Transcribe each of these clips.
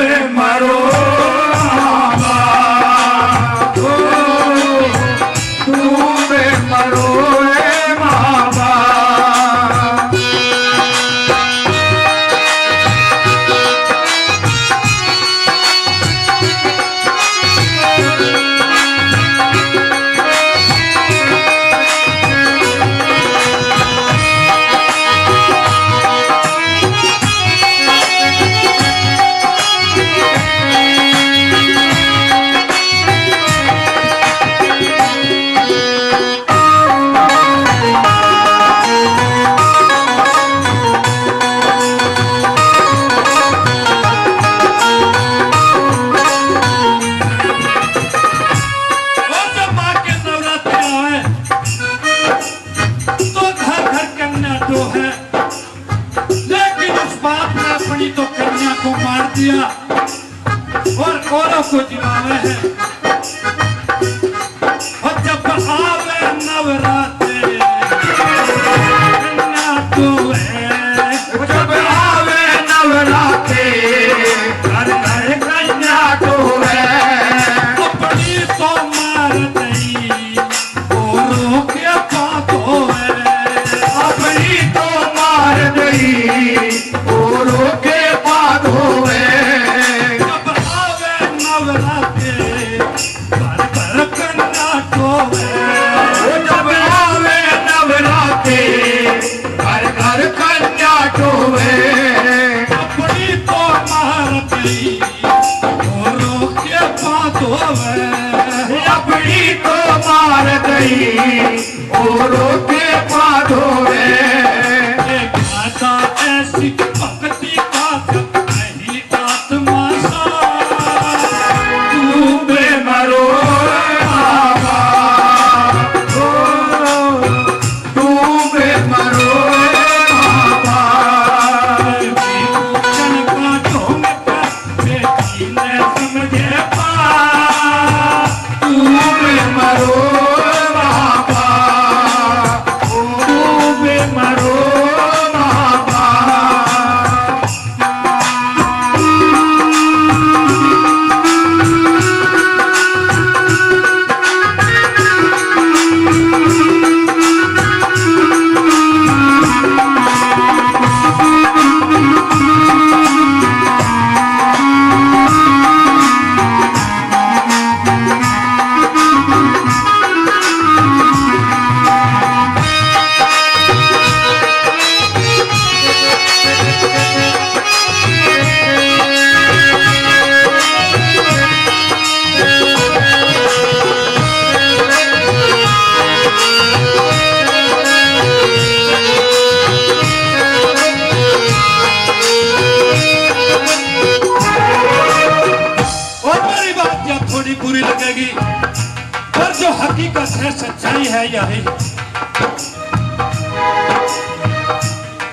बे मरो और औरों को जिलावे है। और जब आवे नवरात्रे कन्या तो है, जब आवे नवरात्रे घर घर कन्या तो है। अपनी तो मार दई औरों के पातो है, अपनी तो मार दई औरों के पातो है। अपनी तो मार दई औरों के पातो है, अपनी तो मार दई औरों के पातो है। एक माता ऐसी भक्ति का नहीं आत्मा सा, तू बे मरो बाबा, तू बे मरो बुरी लगेगी, पर जो हकीकत है सच्चाई है यही।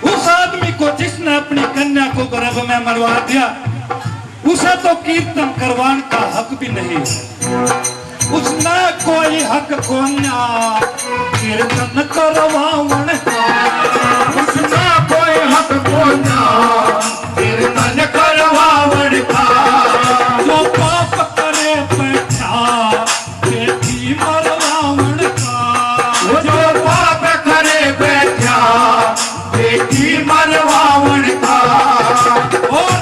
उस आदमी को जिसने अपनी कन्या को गर्भ में मरवा दिया, उसे तो कीर्तन करवाने का हक भी नहीं। उसने कोई हक कोन्या कीर्तन करवावन का, उसने कोई हक कोन्या कीर्तन करवावन का। जो पाप करे बैठा बेटी मरवावन का, जो पाप करे बैठा बेटी मरवावन का। और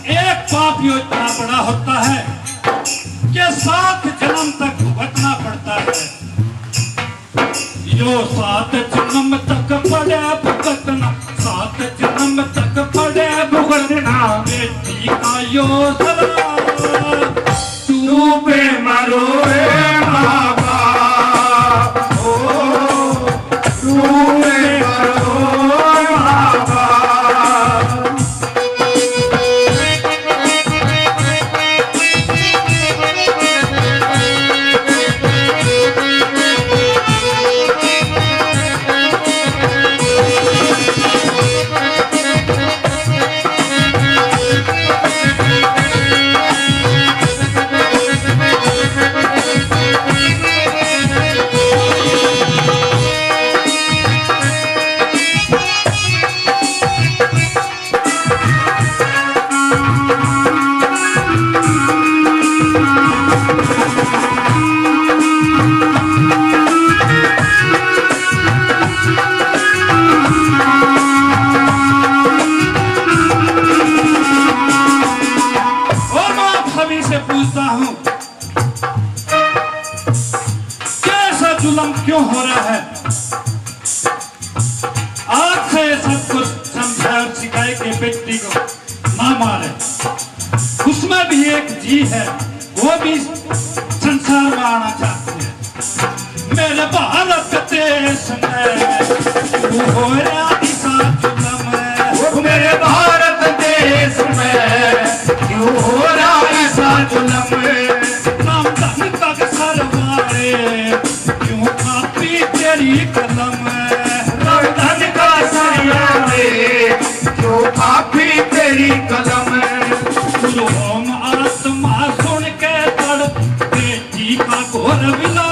एक पाप यो इतना बड़ा होता है कि 7 जन्म तक भुगतना पड़ता है। यो 7 जन्म तक पड़े भुगतना, 7 जन्म तक पड़े भुगतना बेटी का यो सरा। तू बे मरो रे बाबा, ओ तू बे मरो बाबा। हूँ क्या ऐसा जुल्म क्यों हो रहा है। आज से सब कुछ समझाए और सिखाए कि बेटी को ना मारे। उसमें भी एक जी है, वो भी संसार में आना चाहती है। मेरे भारत देश में तू हो रहा ऐसा जुल्म है। वो मेरे भारत देश में क्यों हो रहा ऐसा जुल्म है। नाम धन तक सरवारे क्यों खाती तेरी कलम है। नाम धन का सरवारे क्यों खाती तेरी कलम है। रोम आत्मा सुन के तड़ बेटी का घोर विलाप